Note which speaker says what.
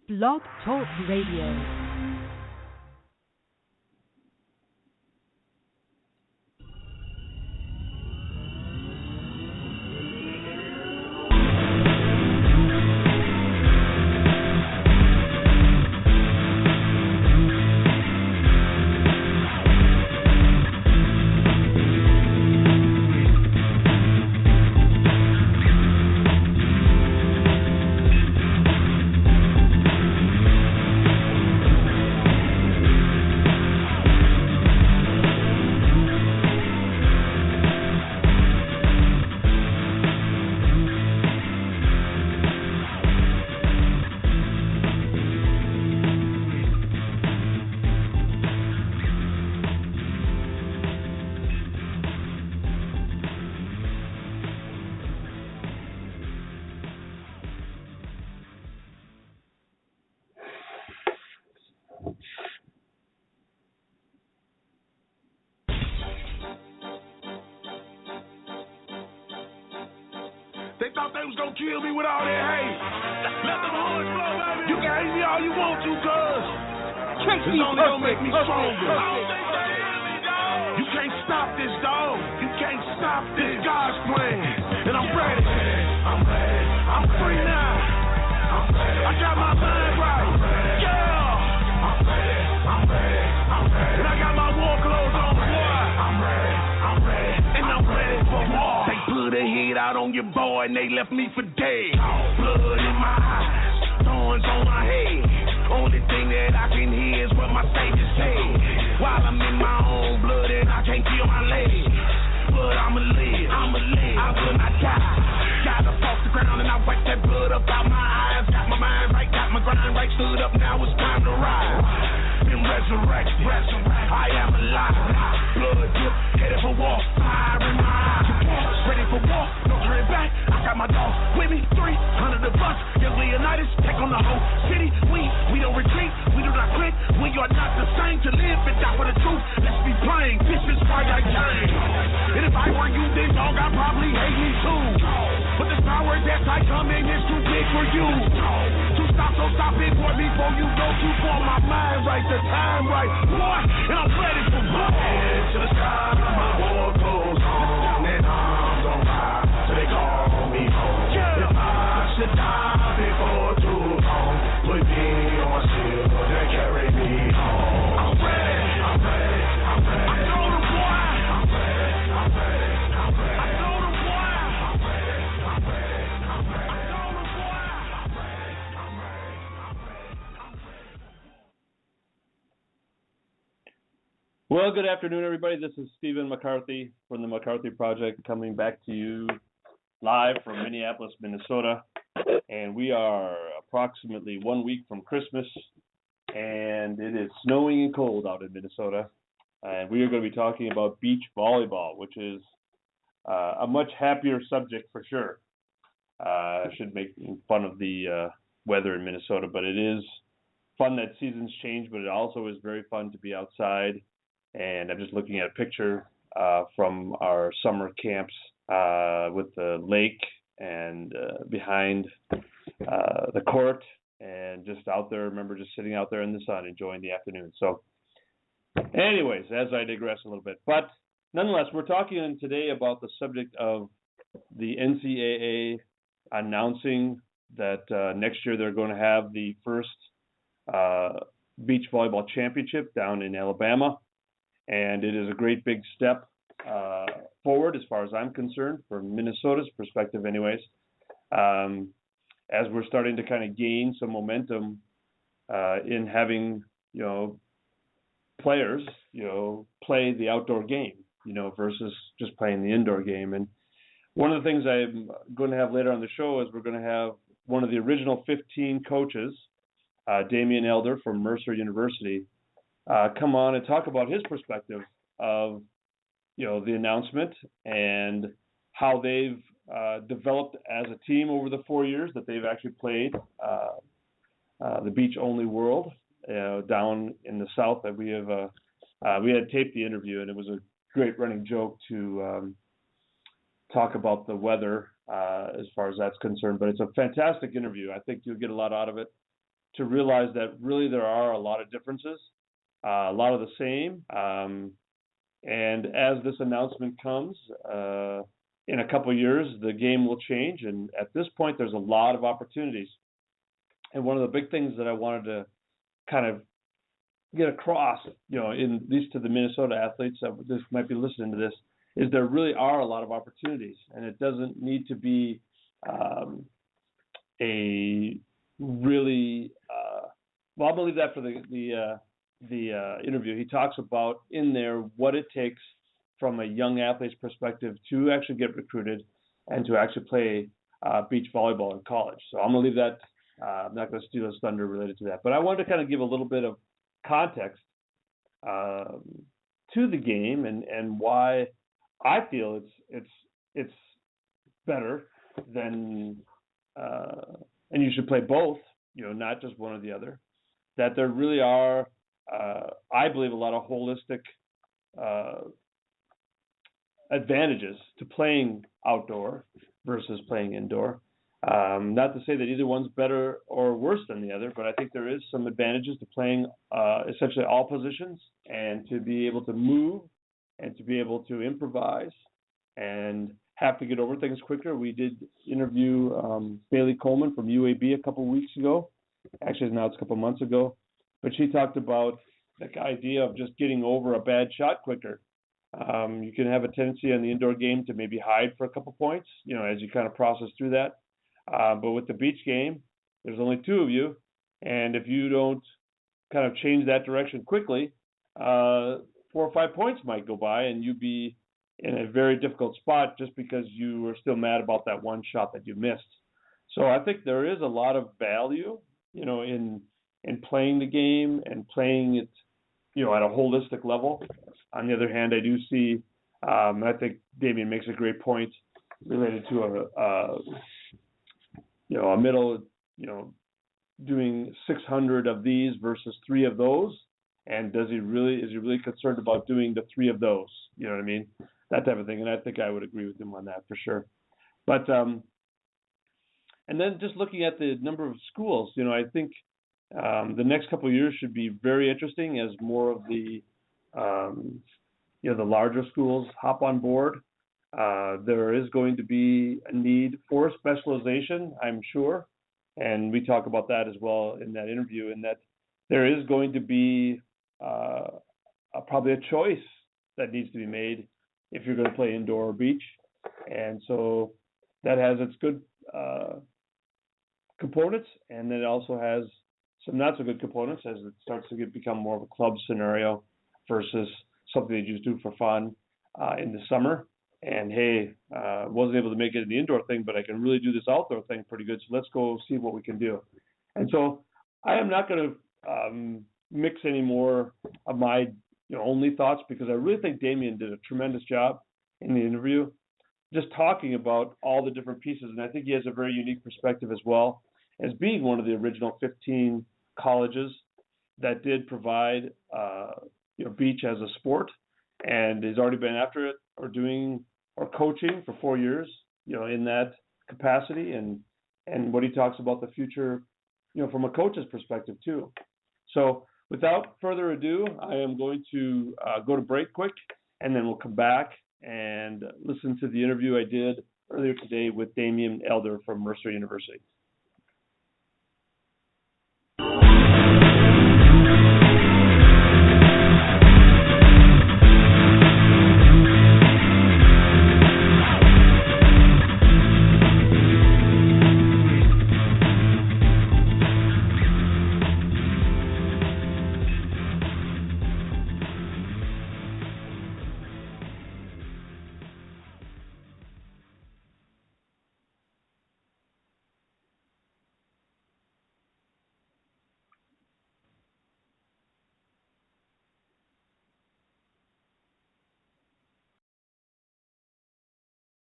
Speaker 1: Blog Talk Radio.
Speaker 2: They thought they was gonna kill me with all that hate. Let them horns blow, baby. You can hate me all you want to, cuz it's only gonna make me stronger. You can't stop this, dog. You can't stop this. God's plan. And I'm ready. I'm free now. I got my mind right. Yeah. I'm ready. And I got my war clothes on, boy. I'm ready. And I'm ready for war. They put a hit out on your boy and they left me for dead. Blood in my eyes, thorns on my head. Only thing that I can hear is what my Savior said. While I'm in my own blood and I can't feel my legs, but I'ma live, I will not die. Got up off the ground and I wiped that blood up out my eyes. Got my mind right, got my grind right, stood up, now it's time to rise. Been resurrected, I am alive. Blood drip, headed for war, fire in my eyes. Ready for war, no turning back. I got my dogs with me, 300 of us. Young Leonidas, take on the whole city. We don't retreat, we do not quit. We are not the same, to live and die for the truth. Let's be plain, this is why I came. And if I were you, then dog, I'd probably hate me too. But the power that I come in is too big for you. To stop, so stop it, boy, before you go too far. My mind right, the time right, boy, and I'm ready for war. To the sky, my war goes on and arms on fire, so they call me home. Yeah. If I should die before too long, put me on silver and carry me home. I'm ready. I told him, boy. I'm ready. I told him, boy. I'm ready. I told him, boy.
Speaker 3: Well, good afternoon, everybody. This is Stephen McCarthy from the McCarthy Project, coming back to you live from Minneapolis, Minnesota. And we are approximately 1 week from Christmas, and it is snowing and cold out in Minnesota. And we are going to be talking about beach volleyball, which is a much happier subject for sure. I should make fun of the weather in Minnesota, but it is fun that seasons change, but it also is very fun to be outside. And I'm just looking at a picture from our summer camps with the lake and behind the court, and just out there. Remember, just sitting out there in the sun, enjoying the afternoon. So anyways, as I digress a little bit, but nonetheless, we're talking today about the subject of the NCAA announcing that next year they're going to have the first beach volleyball championship down in Alabama. And it is a great big step forward as far as I'm concerned, from Minnesota's perspective anyways, as we're starting to kind of gain some momentum in having, players, play the outdoor game, versus just playing the indoor game. And one of the things I'm going to have later on the show is we're going to have one of the original 15 coaches, Damian Elder from Mercer University, come on and talk about his perspective of, the announcement and how they've developed as a team over the 4 years that they've actually played the beach-only world down in the South. That we had taped the interview, and it was a great running joke to talk about the weather as far as that's concerned. But it's a fantastic interview. I think you'll get a lot out of it. to realize that really there are a lot of differences, a lot of the same. And as this announcement comes, in a couple of years, the game will change. And at this point, there's a lot of opportunities. And one of the big things that I wanted to kind of get across, in at least to the Minnesota athletes that might be listening to this, is there really are a lot of opportunities, and it doesn't need to be a really. Well, I'll believe that for the interview. He talks about in there what it takes from a young athlete's perspective to actually get recruited and to actually play beach volleyball in college. So I'm going to leave that. I'm not going to steal his thunder related to that, but I wanted to kind of give a little bit of context to the game and why I feel it's better than and you should play both, not just one or the other. That there really are, I believe, a lot of holistic advantages to playing outdoor versus playing indoor. Not to say that either one's better or worse than the other, but I think there is some advantages to playing essentially all positions and to be able to move and to be able to improvise and have to get over things quicker. We did interview Bailey Coleman from UAB a couple of weeks ago. Actually, now it's a couple of months ago. But she talked about the idea of just getting over a bad shot quicker. You can have a tendency on the indoor game to maybe hide for a couple points, as you kind of process through that. But with the beach game, there's only two of you. And if you don't kind of change that direction quickly, 4 or 5 points might go by and you'd be in a very difficult spot just because you were still mad about that one shot that you missed. So I think there is a lot of value, in playing the game and playing it, at a holistic level. On the other hand, I do see, I think Damien makes a great point related to a middle, doing 600 of these versus 3 of those. And is he really concerned about doing the 3 of those? You know what I mean? That type of thing. And I think I would agree with him on that for sure. But, and then just looking at the number of schools, I think the next couple of years should be very interesting as more of the, the larger schools hop on board. There is going to be a need for specialization, I'm sure. And we talk about that as well in that interview, in that there is going to be probably a choice that needs to be made if you're going to play indoor or beach. And so that has its good components, and then it also has some not so good components as it starts to become more of a club scenario versus something that you just do for fun in the summer. And hey, wasn't able to make it in the indoor thing, but I can really do this outdoor thing pretty good. So let's go see what we can do. And so I am not going to mix any more of my only thoughts, because I really think Damien did a tremendous job in the interview, just talking about all the different pieces. And I think he has a very unique perspective as well, as being one of the original 15 colleges that did provide beach as a sport, and has already been after it or doing or coaching for 4 years, in that capacity, and what he talks about the future, from a coach's perspective too. So without further ado, I am going to go to break quick, and then we'll come back and listen to the interview I did earlier today with Damien Elder from Mercer University.